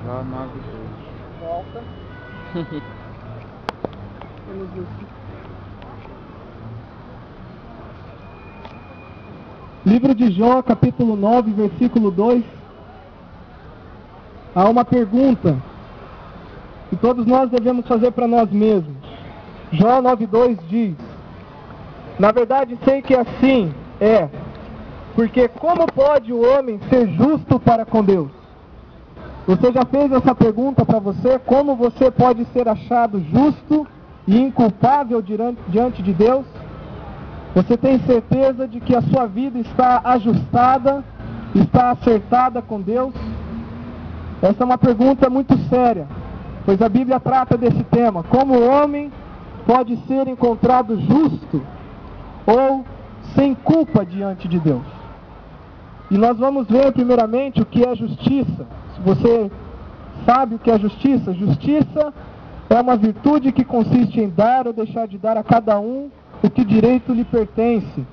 Jó 9:2. Volta. Vamos ver. Livro de Jó, capítulo 9, versículo 2. Há uma pergunta que todos nós devemos fazer para nós mesmos. Jó 9:2 diz: na verdade sei que assim é, porque como pode o homem ser justo para com Deus? Você já fez essa pergunta para você? Como você pode ser achado justo e inculpável diante de Deus? Você tem certeza de que a sua vida está ajustada, está acertada com Deus? Essa é uma pergunta muito séria, pois a Bíblia trata desse tema. Como o homem pode ser encontrado justo ou sem culpa diante de Deus? E nós vamos ver primeiramente o que é justiça. Se você sabe o que é justiça, justiça é uma virtude que consiste em dar ou deixar de dar a cada um o que direito lhe pertence.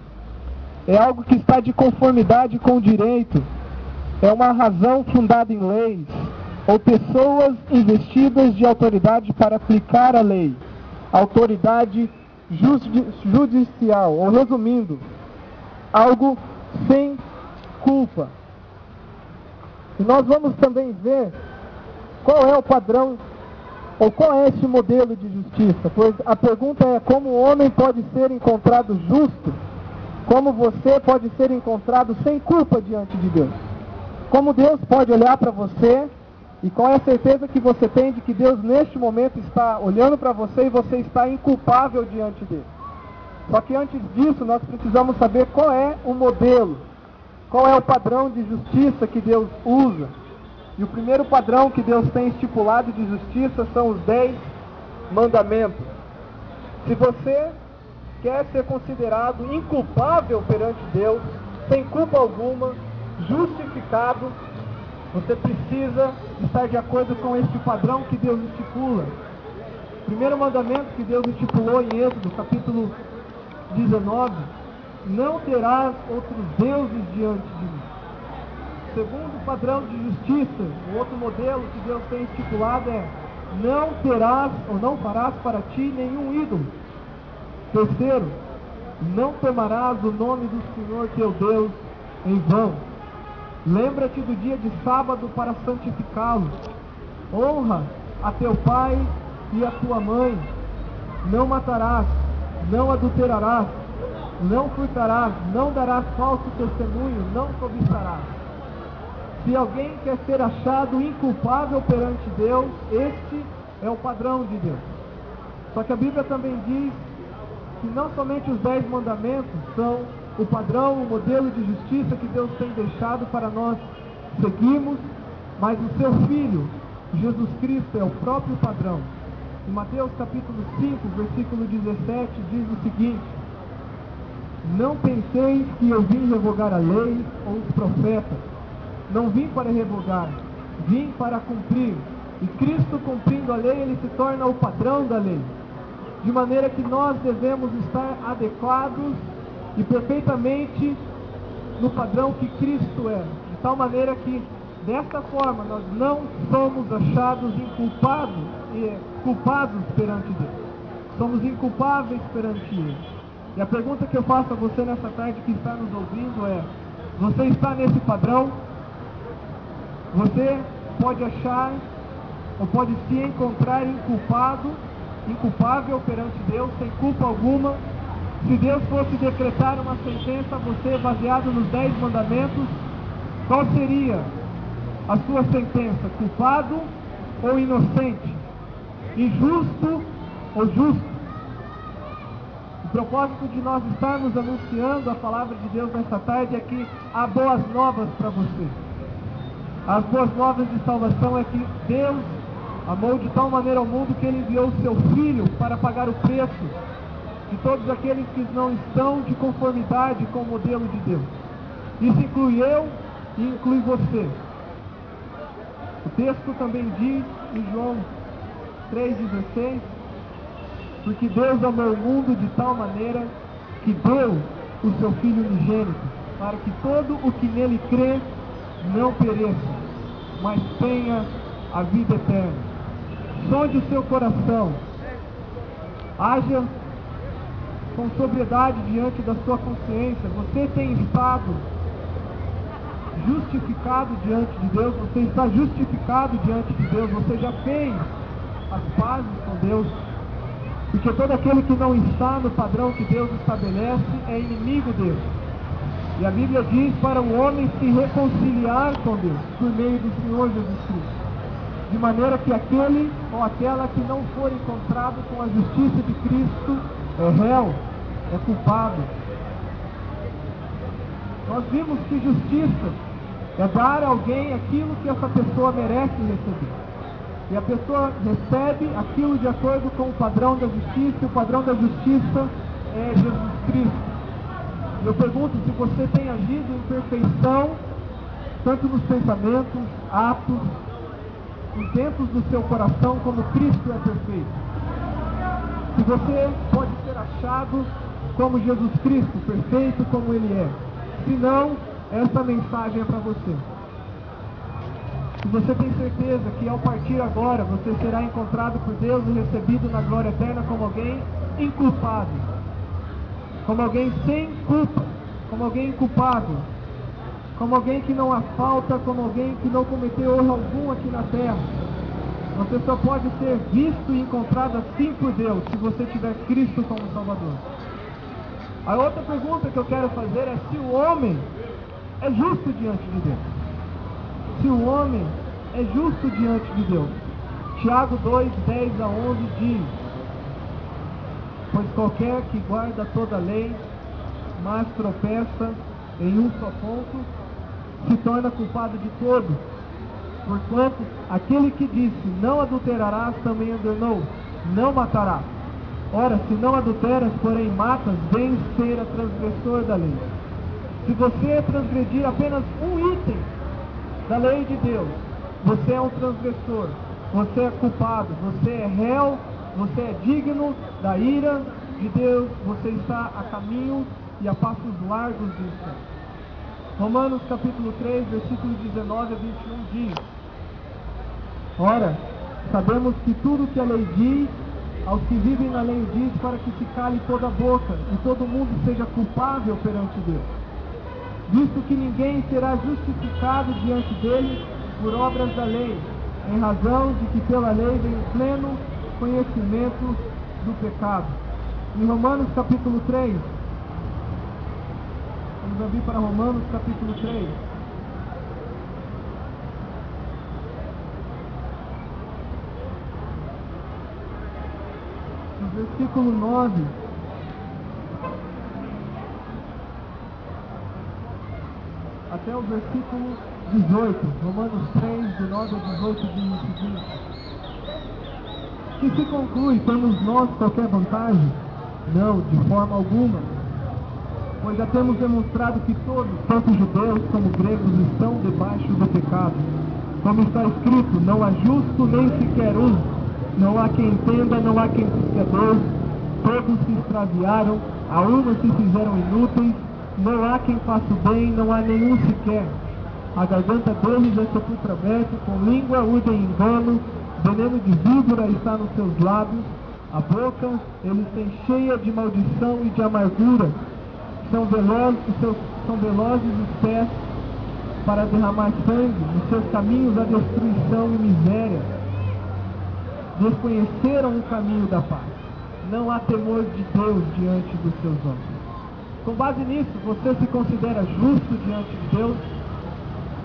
É algo que está de conformidade com o direito. É uma razão fundada em leis, ou pessoas investidas de autoridade para aplicar a lei. Autoridade judicial, ou resumindo, algo sem culpa. E nós vamos também ver qual é o padrão, ou qual é esse modelo de justiça. Pois a pergunta é: como o homem pode ser encontrado justo? Como você pode ser encontrado sem culpa diante de Deus? Como Deus pode olhar para você, e qual é a certeza que você tem de que Deus neste momento está olhando para você e você está inculpável diante dele? Só que antes disso nós precisamos saber qual é o modelo, qual é o padrão de justiça que Deus usa. E o primeiro padrão que Deus tem estipulado de justiça são os 10 mandamentos. Se você quer ser considerado inculpável perante Deus, sem culpa alguma, justificado, você precisa estar de acordo com este padrão que Deus estipula. O primeiro mandamento que Deus estipulou em Êxodo, capítulo 19, não terás outros deuses diante de mim. Segundo padrão de justiça, o outro modelo que Deus tem estipulado é: não terás ou não farás para ti nenhum ídolo. Terceiro, não tomarás o nome do Senhor teu Deus em vão. Lembra-te do dia de sábado para santificá-lo. Honra a teu pai e a tua mãe. Não matarás, não adulterarás, não furtarás, não darás falso testemunho, não cobiçarás. Se alguém quer ser achado inculpável perante Deus, este é o padrão de Deus. Só que a Bíblia também diz que não somente os 10 mandamentos são o padrão, o modelo de justiça que Deus tem deixado para nós seguirmos, mas o seu Filho, Jesus Cristo, é o próprio padrão. Em Mateus capítulo 5, versículo 17, diz o seguinte: não penseis que eu vim revogar a lei ou os profetas. Não vim para revogar, vim para cumprir. E Cristo, cumprindo a lei, ele se torna o padrão da lei. De maneira que nós devemos estar adequados e perfeitamente no padrão que Cristo é. De tal maneira que, desta forma, nós não somos achados culpados perante Deus. Somos inculpáveis perante Ele. E a pergunta que eu faço a você nessa tarde que está nos ouvindo é: você está nesse padrão? Você pode achar, ou pode se encontrar inculpável perante Deus, sem culpa alguma? Se Deus fosse decretar uma sentença a você baseado nos 10 mandamentos, qual seria a sua sentença? Culpado ou inocente? Injusto ou justo? O propósito de nós estarmos anunciando a palavra de Deus nesta tarde é que há boas novas para você. As boas novas de salvação é que Deus amou de tal maneira ao mundo que Ele enviou o seu Filho para pagar o preço de todos aqueles que não estão de conformidade com o modelo de Deus. Isso inclui eu e inclui você. O texto também diz em João 3,16: porque Deus amou o mundo de tal maneira que deu o seu Filho unigênito, para que todo o que nele crê não pereça, mas tenha a vida eterna. Sonde o seu coração. Haja com sobriedade diante da sua consciência. Você tem estado justificado diante de Deus? Você está justificado diante de Deus? Você já fez as pazes com Deus? Porque todo aquele que não está no padrão que Deus estabelece é inimigo dele. E a Bíblia diz para o homem se reconciliar com Deus por meio do Senhor Jesus Cristo. De maneira que aquele ou aquela que não for encontrado com a justiça de Cristo é réu, é culpado. Nós vimos que justiça é dar a alguém aquilo que essa pessoa merece receber. E a pessoa recebe aquilo de acordo com o padrão da justiça, e o padrão da justiça é Jesus Cristo. Eu pergunto se você tem agido em perfeição, tanto nos pensamentos, atos, intentos do seu coração, como Cristo é perfeito. Se você pode ser achado como Jesus Cristo, perfeito como Ele é. Se não, essa mensagem é para você. Se você tem certeza que ao partir agora você será encontrado por Deus e recebido na glória eterna como alguém inculpado, como alguém sem culpa, como alguém inculpado, como alguém que não há falta, como alguém que não cometeu erro algum aqui na terra. Você só pode ser visto e encontrado assim por Deus se você tiver Cristo como Salvador. A outra pergunta que eu quero fazer é se o homem é justo diante de Deus. Se o homem é justo diante de Deus. Tiago 2, 10 a 11 diz: pois qualquer que guarda toda a lei, mas tropeça em um só ponto, se torna culpado de todo. Porquanto aquele que disse, não adulterarás, também ordenou, não matarás. Ora, se não adulteras, porém matas, vens ser a transgressor da lei. Se você transgredir apenas um item da lei de Deus, você é um transgressor, você é culpado, você é réu, você é digno da ira de Deus, você está a caminho e a passos largos do inferno. Romanos capítulo 3, versículo 19 a 21 diz: ora, sabemos que tudo que a lei diz, aos que vivem na lei diz, para que se cale toda a boca e todo mundo seja culpável perante Deus. Visto que ninguém será justificado diante dele por obras da lei, em razão de que pela lei vem o pleno conhecimento do pecado. Em Romanos capítulo 3, vamos abrir para Romanos capítulo 3. No versículo 9. Até o versículo 18, Romanos 3, de 9 a 18, diz o seguinte: que se conclui, temos nós qualquer vantagem? Não, de forma alguma, pois já temos demonstrado que todos, tanto judeus como gregos, estão debaixo do pecado. Como está escrito, não há justo nem sequer um, não há quem entenda, não há quem busque a Deus, todos se extraviaram, a uma se fizeram inúteis, não há quem faça o bem, não há nenhum sequer. A garganta deles é sepulcro aberto, com língua urdem engano, veneno de víbora está nos seus lábios, a boca eles têm cheia de maldição e de amargura, são velozes os pés para derramar sangue, nos seus caminhos a destruição e miséria, desconheceram o caminho da paz, não há temor de Deus diante dos seus olhos. Com base nisso, você se considera justo diante de Deus?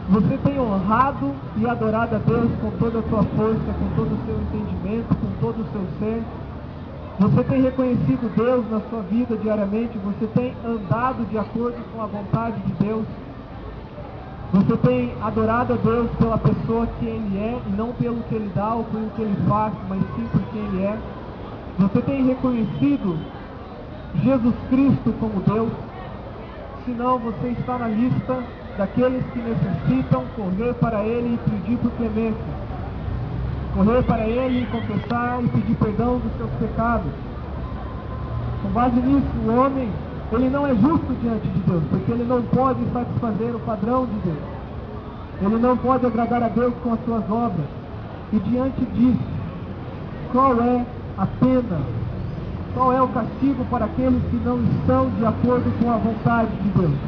Você tem honrado e adorado a Deus com toda a sua força, com todo o seu entendimento, com todo o seu ser? Você tem reconhecido Deus na sua vida diariamente? Você tem andado de acordo com a vontade de Deus? Você tem adorado a Deus pela pessoa que Ele é, e não pelo que Ele dá ou pelo que Ele faz, mas sim por quem Ele é? Você tem reconhecido Jesus Cristo como Deus? Se não, você está na lista daqueles que necessitam correr para Ele e pedir por clemência, correr para Ele e confessar e pedir perdão dos seus pecados. Com base nisso, o homem, ele não é justo diante de Deus, porque ele não pode satisfazer o padrão de Deus, ele não pode agradar a Deus com as suas obras, E diante disso, qual é a pena? Qual é o castigo para aqueles que não estão de acordo com a vontade de Deus?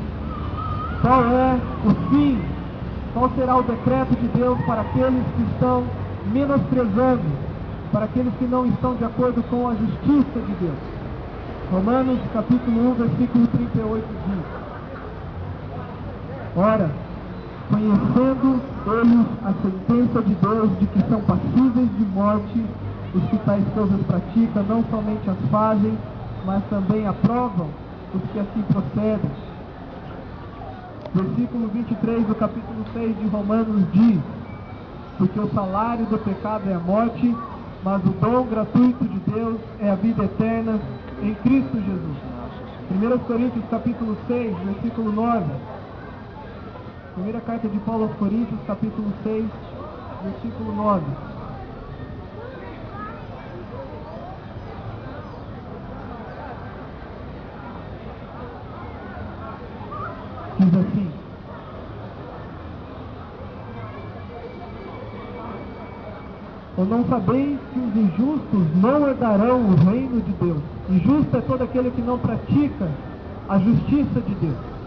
Qual é o fim? Qual será o decreto de Deus para aqueles que estão menosprezando, para aqueles que não estão de acordo com a justiça de Deus? Romanos capítulo 1, versículo 38 diz: ora, conhecendo eles a sentença de Deus de que são passíveis de morte os que tais coisas praticam, não somente as fazem, mas também aprovam os que assim procedem. Versículo 23 do capítulo 6 de Romanos diz: porque o salário do pecado é a morte, mas o dom gratuito de Deus é a vida eterna em Cristo Jesus. 1 Coríntios capítulo 6, versículo 9. Primeira carta de Paulo aos Coríntios, capítulo 6, versículo 9. Diz assim: ou não sabeis que os injustos não herdarão o reino de Deus? Injusto é todo aquele que não pratica a justiça de Deus.